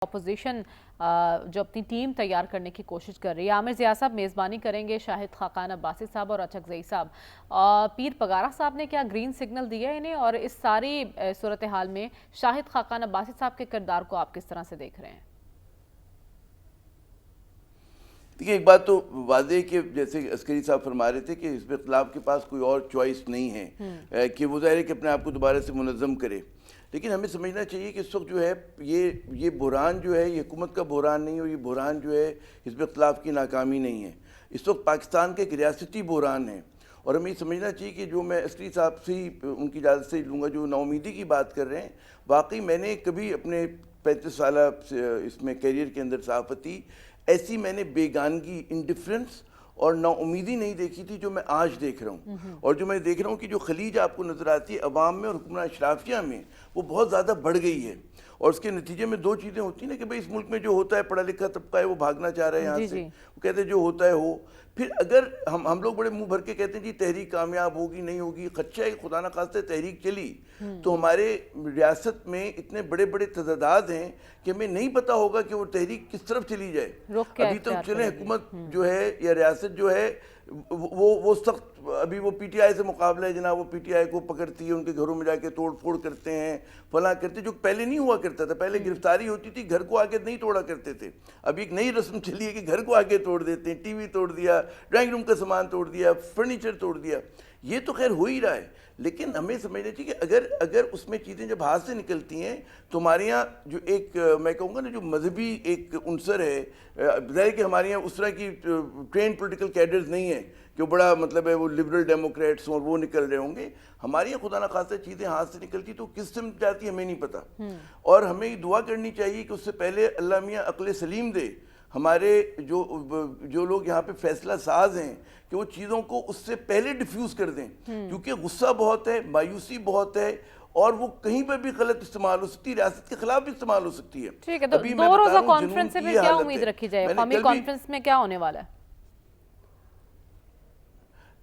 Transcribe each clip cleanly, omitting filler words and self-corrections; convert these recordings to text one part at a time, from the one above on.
Opposition جو اپنی team تیار کرنے کی کوشش کر رہی ہے. عامر ضیاء صاحب میزبانی کریں گے, شاہد خاقان عباسی صاحب اور اچکزئی صاحب. پیر پگارا صاحب نے کیا گرین سگنل دیا ہے انہیں, اور اس ساری صورتحال میں شاہد خاقان عباسی صاحب کے کردار کو آپ کس طرح سے دیکھ رہے ہیں؟ دیکھیں, ایک بات تو واضح ہے کہ جیسے عسکری صاحب فرما رہے تھے کہ حزب اختلاف کے پاس کوئی اور چوائس نہیں ہے کہ وہ ظاہر ہے کہ اپنے آپ کو دوبارہ سے منظم کرے. لیکن ہمیں سمجھنا چاہیے کہ اس وقت جو ہے یہ بحران جو ہے یہ حکومت کا بحران نہیں ہے, اور یہ بحران جو ہے حزب اختلاف کی ناکامی نہیں ہے. اس وقت پاکستان کا ایک ریاستی بحران ہے, اور ہمیں یہ سمجھنا چاہیے کہ جو میں عسکری صاحب سے ان کی اجازت سے لوں گا, جو نا امیدی کی بات کر رہے ہیں, واقعی میں نے کبھی اپنے 35 سالہ اس میں کیریئر کے اندر صحافتی ایسی میں نے بیگانگی, انڈیفرنس اور نا امیدی نہیں دیکھی تھی جو میں آج دیکھ رہا ہوں. اور جو میں دیکھ رہا ہوں کہ جو خلیج آپ کو نظر آتی ہے عوام میں اور حکمران اشرافیہ میں, وہ بہت زیادہ بڑھ گئی ہے. اور اس کے نتیجے میں دو چیزیں ہوتی ہیں نا کہ بھئی اس ملک میں جو ہوتا ہے, پڑھا لکھا طبقہ ہے وہ بھاگنا چاہ رہا ہے یہاں سے, وہ کہتے ہیں جو ہوتا ہے ہو. پھر اگر ہم لوگ بڑے منہ بھر کے کہتے ہیں جی تحریک کامیاب ہوگی نہیں ہوگی, خدشہ ہے خدا نخواستہ تحریک چلی تو ہمارے ریاست میں اتنے بڑے بڑے تضادات ہیں کہ ہمیں نہیں پتا ہوگا کہ وہ تحریک کس طرف چلی جائے. ابھی تک چلیں حکومت جو ہے یا ریاست جو ہے وہ سخت, ابھی وہ پی ٹی آئی سے مقابلہ ہے جناب, وہ پی ٹی آئی کو پکڑتی ہے, ان کے گھروں میں جا کے توڑ پھوڑ کرتے ہیں, فلاں کرتے ہیں, جو پہلے نہیں ہوا کرتا تھا. پہلے گرفتاری ہوتی تھی, گھر کو آگے نہیں توڑا کرتے تھے. اب ایک نئی رسم چلی ہے کہ گھر کو آگے توڑ دیتے ہیں, ٹی وی توڑ دیا, ڈرائنگ روم کا سامان توڑ دیا, فرنیچر توڑ دیا. یہ تو خیر ہو ہی رہا ہے, لیکن ہمیں سمجھنا چاہیے کہ اگر اس میں چیزیں جب ہاتھ سے نکلتی ہیں تو ہمارے یہاں جو ایک میں کہوں گا نا جو مذہبی ایک عنصر ہے, ظاہر کہ ہمارے یہاں اس طرح کی ٹرینڈ پولیٹیکل کیڈرز نہیں ہیں کہ بڑا مطلب ہے وہ لبرل ڈیموکریٹس اور وہ نکل رہے ہوں گے. ہمارے یہاں خدا نخواستہ چیزیں ہاتھ سے نکلتی تو کس سمت جاتی ہمیں نہیں پتا. اور ہمیں دعا کرنی چاہیے کہ اس سے پہلے اللہ میاں عقل سلیم دے ہمارے جو لوگ یہاں پہ فیصلہ ساز ہیں, کہ وہ چیزوں کو اس سے پہلے ڈیفیوز کر دیں, کیونکہ غصہ بہت ہے, مایوسی بہت ہے, اور وہ کہیں پہ بھی غلط استعمال ہو سکتی ہے, ریاست کے خلاف بھی استعمال ہو سکتی ہے. ٹھیک ہے, تو 2 روزہ کانفرنس سے کیا امید رکھی جائے؟ قومی کانفرنس میں کیا ہونے والا ہے؟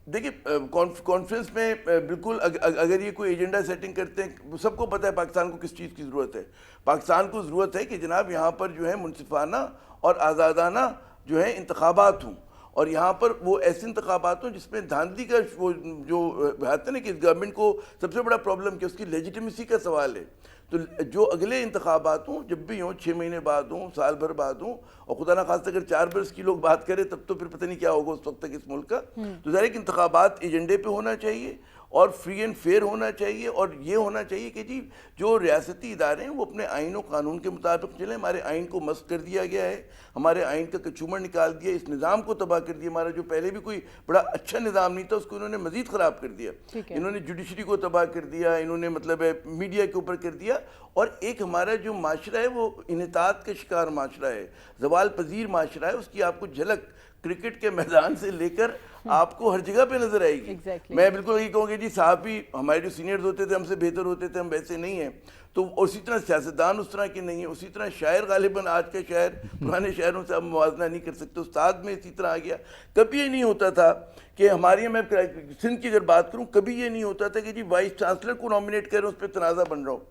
دیکھیں, کانفرنس میں بالکل اگر یہ کوئی ایجنڈا سیٹنگ کرتے ہیں, سب کو پتہ ہے پاکستان کو کس چیز کی ضرورت ہے. پاکستان کو ضرورت ہے کہ جناب یہاں پر جو ہے منصفانہ اور آزادانہ جو ہے انتخابات ہوں, اور یہاں پر وہ ایسے انتخابات ہوں جس میں دھاندلی کا وہ جو ہے نا کہ اس گورنمنٹ کو سب سے بڑا پرابلم کہ اس کی لیجیٹیمیسی کا سوال ہے. تو جو اگلے انتخابات ہوں جب بھی ہوں, 6 مہینے بعد ہوں, سال بھر بعد ہوں, اور خدا نخواستہ اگر 4 برس کی لوگ بات کریں تب تو پھر پتہ نہیں کیا ہوگا اس وقت تک اس ملک کا. تو ظاہر ہے کہ انتخابات ایجنڈے پہ ہونا چاہیے اور فری اینڈ فیئر ہونا چاہیے, اور یہ ہونا چاہیے کہ جی جو ریاستی ادارے ہیں وہ اپنے آئین و قانون کے مطابق چلیں. ہمارے آئین کو مسخ کر دیا گیا ہے, ہمارے آئین کا کچومر نکال دیا, اس نظام کو تباہ کر دیا. ہمارا جو پہلے بھی کوئی بڑا اچھا نظام نہیں تھا اس کو انہوں نے مزید خراب کر دیا. انہوں نے جوڈیشری کو تباہ کر دیا, انہوں نے مطلب ہے میڈیا کے اوپر کر دیا, اور ایک ہمارا جو معاشرہ ہے وہ انحطاط کا شکار معاشرہ ہے, زوال پذیر معاشرہ ہے. اس کی آپ کو جھلک کرکٹ کے میدان سے لے کر آپ کو ہر جگہ پہ نظر آئے گی. میں بالکل یہی کہوں گی جی صحافی ہمارے جو سینئرز ہوتے تھے ہم سے بہتر ہوتے تھے, ہم ویسے نہیں ہیں. تو اسی طرح سیاستدان اس طرح کے نہیں ہیں, اسی طرح شاعر غالباً آج کا شاعر پرانے شاعروں سے اب موازنہ نہیں کر سکتے. استاد میں اسی طرح آ گیا. کبھی یہ نہیں ہوتا تھا کہ ہماری یہاں, میں سندھ کی اگر بات کروں, کبھی یہ نہیں ہوتا تھا کہ جی وائس چانسلر کو نامنیٹ کریں اس پہ تنازع بن رہا ہو.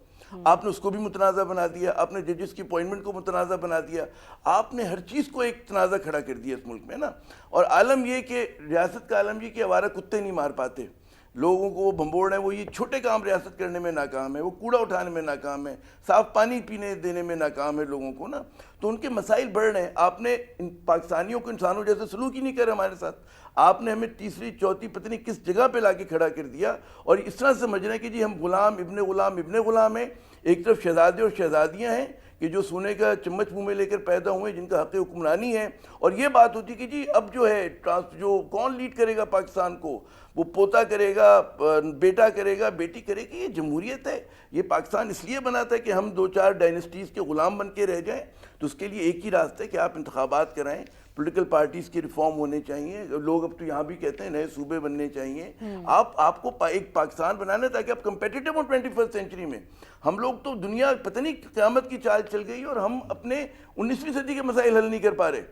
آپ نے اس کو بھی متنازع بنا دیا, آپ نے ججز کی اپوائنٹمنٹ کو متنازع بنا دیا, آپ نے ہر چیز کو ایک تنازع کھڑا کر دیا اس ملک میں نا. اور عالم یہ کہ ریاست کا عالم یہ کہ آوارہ کتے نہیں مار پاتے لوگوں کو, وہ بھمبوڑ ہیں, وہ یہ چھوٹے کام ریاست کرنے میں ناکام ہے, وہ کوڑا اٹھانے میں ناکام ہے, صاف پانی پینے دینے میں ناکام ہے لوگوں کو نا. تو ان کے مسائل بڑھ رہے ہیں. آپ نے پاکستانیوں کو انسانوں جیسے سلوک ہی نہیں کرے ہمارے ساتھ. آپ نے ہمیں تیسری چوتھی پتہ نہیں کس جگہ پہ لا کے کھڑا کر دیا, اور اس طرح سمجھ رہے ہیں کہ جی ہم غلام ابن غلام ہیں. ایک طرف شہزادے اور شہزادیاں ہیں کہ جو سونے کا چمچ منہ میں لے کر پیدا ہوئے, جن کا حق حکمرانی ہے, اور یہ بات ہوتی کہ جی اب جو ہے جو کون لیڈ کرے گا پاکستان کو, وہ پوتا کرے گا, بیٹا کرے گا, بیٹی کرے گی. یہ جمہوریت ہے. یہ پاکستان اس لیے بنا تھا کہ ہم 2-4 ڈائنسٹیز کے غلام بن کے رہ جائیں. تو اس کے لیے ایک ہی راستہ ہے کہ آپ انتخابات کرائیں, پولیٹیکل پارٹیز کی ریفارم ہونے چاہیے. لوگ اب تو یہاں بھی کہتے ہیں نئے صوبے بننے چاہیے. آپ کو ایک پاکستان بنانا تاکہ آپ کمپیٹیٹو ہوں 21 سینچری میں. ہم لوگ تو دنیا پتہ نہیں قیامت کی چال چل گئی, اور ہم اپنے 19ویں صدی کے مسائل حل نہیں کر پا رہے.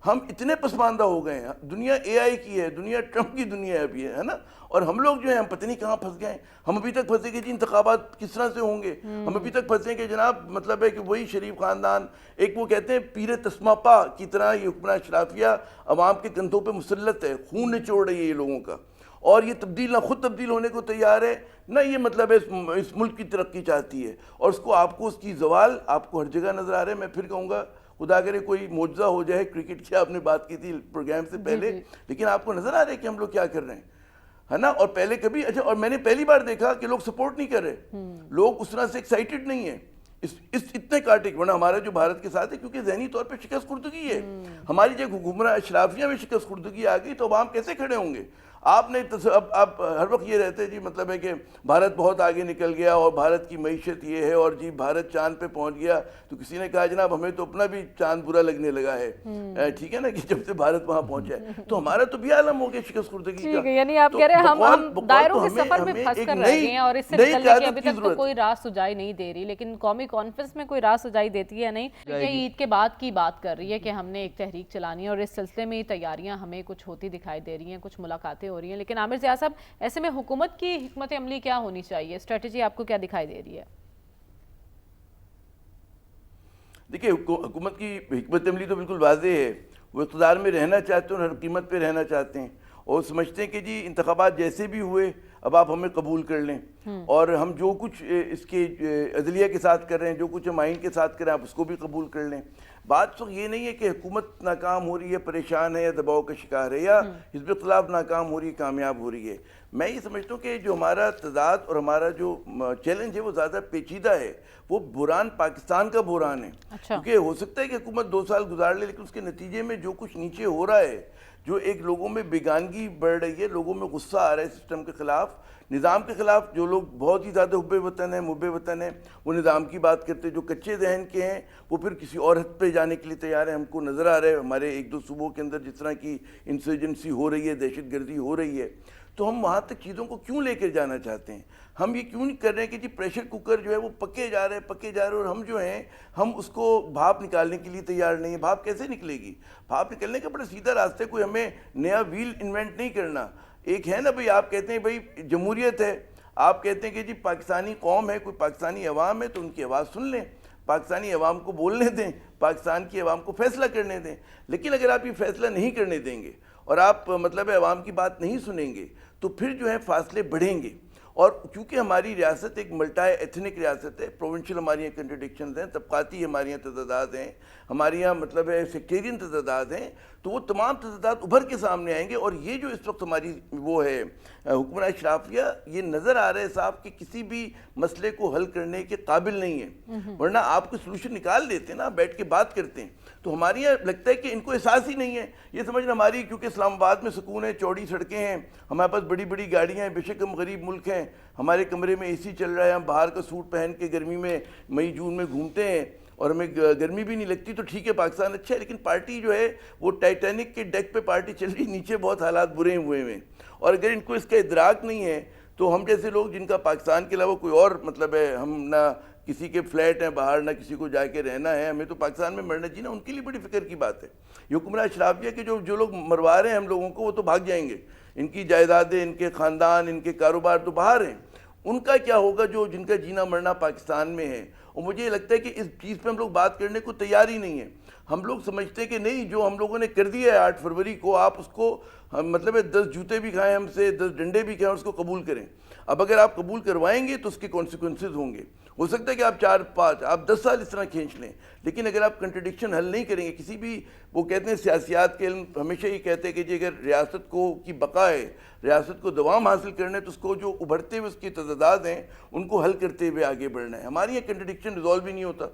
ہم اتنے پسماندہ ہو گئے ہیں. دنیا اے آئی کی ہے, دنیا ٹرمپ کی دنیا ابھی ہے نا, اور ہم لوگ جو ہیں ہم پتہ نہیں کہاں پھنس گئے ہیں. ہم ابھی تک پھنسے کہ جی انتخابات کس طرح سے ہوں گے, ہم ابھی تک پھنسے کہ جناب مطلب ہے کہ وہی شریف خاندان ایک وہ کہتے ہیں پیر تسماپا کی طرح یہ حکمران اشرافیہ عوام کے کندھوں پہ مسلط ہے, خون نچوڑ رہی ہے یہ لوگوں کا, اور یہ تبدیل نہ خود تبدیل ہونے کو تیار ہے نہ یہ مطلب ہے اس ملک کی ترقی چاہتی ہے, اور اس کو آپ کو اس کی زوال آپ کو ہر جگہ نظر آ رہا ہے. میں پھر کہوں گا خدا کرے کوئی معجزہ ہو جائے, کرکٹ کی آپ نے بات کی تھی پروگرام سے پہلے, لیکن آپ کو نظر آ رہا ہے کہ ہم لوگ کیا کر رہے ہیں, ہے نا. اور پہلے کبھی اچھا, اور میں نے پہلی بار دیکھا کہ لوگ سپورٹ نہیں کر رہے, لوگ اس طرح سے ایکسائٹڈ نہیں ہیں اس اتنے کاٹے, ورنہ ہمارا جو بھارت کے ساتھ ہے کیونکہ ذہنی طور پہ شکست خوردگی ہے ہماری. جب حکمراں اشرافیہ میں شکست خوردگی آ گئی تو عوام کیسے کھڑے ہوں گے. آپ نے اب ہر وقت یہ رہتے جی مطلب ہے کہ بھارت بہت آگے نکل گیا اور بھارت کی معیشت یہ ہے, اور جی بھارت چاند پہ پہنچ گیا, تو کسی نے کہا جناب ہمیں تو اپنا بھی چاند برا لگنے لگا ہے, ٹھیک ہے نا, کہ جب سے بھارت وہاں پہنچا ہے تو ہمارا تو بھی عالم ہو گیا شکست خوردگی کا. یعنی آپ کہہ رہے ہیں ہم دائروں کے سفر میں پھنس کر رہ گئے ہیں, اور اس سے نکلنے کی ابھی تک تو کوئی راہ سجائی نہیں دے رہی, لیکن قومی کانفرنس میں کوئی راہ سجائی دیتی ہے نہیں. یہ عید کے بعد کی بات کر رہی ہے کہ ہم نے ایک تحریک چلانی ہے, اور اس سلسلے میں تیاریاں ہمیں کچھ ہوتی دکھائی دے رہی ہیں, کچھ ملاقاتیں ہو رہی ہیں, لیکن عامر ضیاء صاحب ایسے میں حکومت کی حکمت عملی کیا ہونی چاہیے, اسٹریٹجی آپ کو کیا دکھائی دے رہی ہے؟ دیکھیں حکومت کی حکمت عملی تو بالکل واضح ہے, وہ اقتدار میں رہنا چاہتے ہیں اور ہر قیمت پہ رہنا چاہتے ہیں, اور سمجھتے ہیں کہ جی انتخابات جیسے بھی ہوئے اب آپ ہمیں قبول کر لیں, اور ہم جو کچھ اس کے عدلیہ کے ساتھ کر رہے ہیں, جو کچھ ہم آئین کے ساتھ کر رہے ہیں, آپ اس کو بھی قبول کر لیں. بات تو یہ نہیں ہے کہ حکومت ناکام ہو رہی ہے, پریشان ہے, یا دباؤ کا شکار ہے, یا حزب اختلاف ناکام ہو رہی ہے, کامیاب ہو رہی ہے. میں یہ سمجھتا ہوں کہ جو ہمارا تضاد اور ہمارا جو چیلنج ہے وہ زیادہ پیچیدہ ہے. وہ بحران پاکستان کا بحران ہے, کیونکہ ہو سکتا ہے کہ حکومت 2 سال گزار لے, لیکن اس کے نتیجے میں جو کچھ نیچے ہو رہا ہے, جو ایک لوگوں میں بیگانگی بڑھ رہی ہے, لوگوں میں غصہ آ رہا ہے سسٹم کے خلاف, نظام کے خلاف. جو لوگ بہت ہی زیادہ حب وطن ہیں, محب وطن ہیں, وہ نظام کی بات کرتے ہیں. جو کچے ذہن کے ہیں وہ پھر کسی اور حد پہ جانے کے لیے تیار ہیں. ہم کو نظر آ رہا ہے ہمارے 1-2 صوبوں کے اندر جس طرح کی انسرجنسی ہو رہی ہے, دہشت گردی ہو رہی ہے, تو ہم وہاں تک چیزوں کو کیوں لے کر جانا چاہتے ہیں. ہم یہ کیوں نہیں کر رہے ہیں کہ جی پریشر کوکر جو ہے وہ پکے جا رہے ہیں, اور ہم جو ہیں ہم اس کو بھاپ نکالنے کے لیے تیار نہیں ہیں. بھاپ کیسے نکلے گی؟ بھاپ نکلنے کا بڑا سیدھا راستہ ہے, کوئی ہمیں نیا ویل انوینٹ نہیں کرنا. ایک ہے نا بھئی, آپ کہتے ہیں بھئی جمہوریت ہے, آپ کہتے ہیں کہ جی پاکستانی قوم ہے, کوئی پاکستانی عوام ہے, تو ان کی آواز سن لیں, پاکستانی عوام کو بولنے دیں, پاکستان کی عوام کو فیصلہ کرنے دیں. لیکن اگر آپ یہ فیصلہ نہیں کرنے دیں گے اور آپ مطلب عوام کی بات نہیں سنیں گے, تو پھر جو ہے فاصلے بڑھیں گے. اور چونکہ ہماری ریاست ایک ملٹائی ایتھنک ریاست ہے, پروونشل ہماری یہاں کنٹرڈکشنز ہیں, طبقاتی ہماری یہاں تضادات ہیں, ہماری یہاں مطلب ہے سیکٹیرین تضادات ہیں, تو وہ تمام تضادات ابھر کے سامنے آئیں گے. اور یہ جو اس وقت ہماری وہ ہے حکمراں اشرافیہ, یہ نظر آ رہا ہے صاحب کہ کسی بھی مسئلے کو حل کرنے کے قابل نہیں ہے, ورنہ آپ کو سلوشن نکال دیتے ہیں نا, بیٹھ کے بات کرتے ہیں. تو ہماری یہاں لگتا ہے کہ ان کو احساس ہی نہیں ہے. یہ سمجھنا ہماری, کیونکہ اسلام آباد میں سکون ہے, چوڑی سڑکیں ہیں, ہمارے پاس بڑی بڑی گاڑیاں ہیں, بے شک ہم غریب ملک ہیں, ہمارے کمرے میں اے سی چل رہا ہے, ہم باہر کا سوٹ پہن کے گرمی میں مئی جون میں گھومتے ہیں, اور ہمیں گرمی بھی نہیں لگتی, تو ٹھیک ہے پاکستان اچھا ہے. لیکن پارٹی جو ہے وہ ٹائٹینک کے ڈیک پہ پارٹی چل رہی, نیچے بہت حالات برے ہوئے ہیں. اور اگر ان کو اس کا ادراک نہیں ہے, تو ہم جیسے لوگ جن کا پاکستان کے علاوہ کوئی اور مطلب ہے, ہم نہ کسی کے فلیٹ ہیں باہر, نہ کسی کو جا کے رہنا ہے, ہمیں تو پاکستان میں مرنا جینا, ان کے لیے بڑی فکر کی بات ہے. یہ حکمراں اشرافیہ کے جو لوگ مروا رہے ہیں ہم لوگوں کو, وہ تو بھاگ جائیں گے, ان کی جائیدادیں, ان کے خاندان, ان کے کاروبار تو باہر ہیں. ان کا کیا ہوگا جو جن کا جینا مرنا پاکستان میں ہے؟ اور مجھے یہ لگتا ہے کہ اس چیز پہ ہم لوگ بات کرنے کو تیار ہی نہیں ہیں. ہم لوگ سمجھتے ہیں کہ نہیں, جو ہم لوگوں نے کر دیا ہے 8 فروری کو, آپ اس کو مطلب ہے 10 جوتے بھی کھائیں ہم سے, 10 ڈنڈے بھی کھائیں, اس کو قبول کریں. اب اگر آپ قبول کروائیں گے تو اس کے کانسیکوینسز ہوں گے. ہو سکتا ہے کہ آپ 4-5 آپ 10 سال اس طرح کھینچ لیں, لیکن اگر آپ کنٹرڈکشن حل نہیں کریں گے کسی بھی, وہ کہتے ہیں سیاسیات کے علم ہمیشہ یہ کہتے ہیں کہ جی اگر ریاست کو کی بقا ہے, ریاست کو دوام حاصل کرنا ہے, تو اس کو جو ابھرتے ہوئے اس کی تضادات ہیں ان کو حل کرتے ہوئے آگے بڑھنا ہے. ہماری یہ کنٹرڈکشن ریزالو بھی نہیں ہوتا.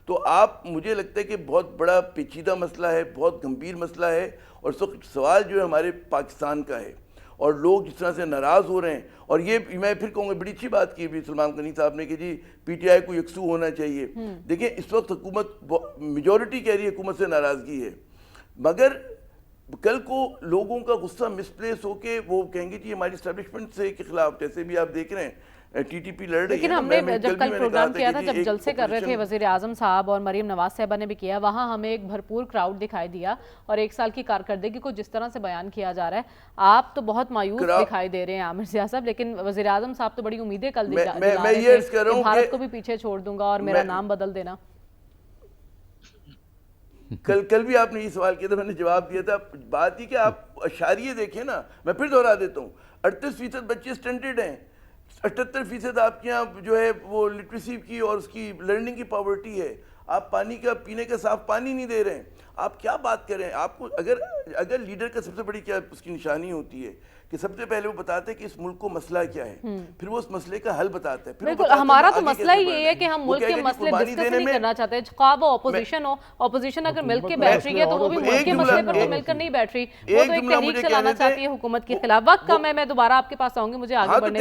تو آپ, مجھے لگتا ہے کہ بہت بڑا پیچیدہ مسئلہ ہے, بہت گمبھیر مسئلہ ہے, اور اس وقت سوال جو ہے ہمارے پاکستان کا ہے, اور لوگ جس طرح سے ناراض ہو رہے ہیں. اور یہ میں پھر کہوں گا, بڑی اچھی بات کی بھی سلمان غنی صاحب نے کہ جی پی ٹی آئی کو یکسو ہونا چاہیے. دیکھیں اس وقت حکومت, میجورٹی کہہ رہی ہے حکومت سے ناراضگی ہے, مگر کل کو لوگوں کا غصہ مس پلیس ہو کے وہ کہیں گے جی ہماری اسٹیبلشمنٹ سے کے خلاف, جیسے بھی آپ دیکھ رہے ہیں ٹی ٹی پی لڑ رہی ہے. لیکن ہم نے جب کل پروگرام کیا تھا، جب جلسے کر رہے تھے وزیر اعظم صاحب اور مریم نواز صاحبہ نے بھی کیا، وہاں ہمیں ایک بھرپور کراؤڈ دکھائی دیا اور 1 سال کی کارکردگی کو جس طرح سے بیان کیا جا رہا ہے، آپ تو بہت مایوس دکھائی دے رہے ہیں عامر ضیاء صاحب، لیکن وزیر اعظم صاحب تو بڑی امیدیں کل دلا رہے تھے کہ بھارت کو بھی پیچھے چھوڑ دوں گا اور میرا نام بدل دینا. کل بھی آپ نے یہ سوال کیا تھا، میں نے جواب دیا تھا. بات یہ کہ آپ اشاریے دیکھیں نا، میں پھر دہرا دیتا ہوں، 38% بچے سٹینڈرڈ ہیں، 78% آپ کے یہاں جو ہے وہ لٹریسی کی اور اس کی لرننگ کی پاورٹی ہے. آپ پانی کا پینے کا صاف پانی نہیں دے رہے ہیں. آپ کیا بات کر رہے ہیں؟ آپ کو اگر لیڈر کا سب سے بڑی کیا اس کی نشانی ہوتی ہے کہ سب سے پہلے وہ بتاتے ہیں کہ اس ملک کو مسئلہ کیا ہے، پھر وہ اس مسئلے کا حل بتاتے ہیں. بالکل، ہمارا تو مسئلہ ہی ہے کہ ہم ملک کے مسئلے ڈسکس نہیں کرنا چاہتے، خواہ وہ اپوزیشن ہو. اپوزیشن اگر مل کے بیٹھ رہی ہے تو وہ بھی ملک کے مسئلے پر تو مل کر نہیں بیٹھ رہی، وہ تو ایک تحریک چلانا چاہتی ہے حکومت کے خلاف. وقت کم ہے، میں دوبارہ آپ کے پاس آؤں گی، مجھے آگے بڑھنے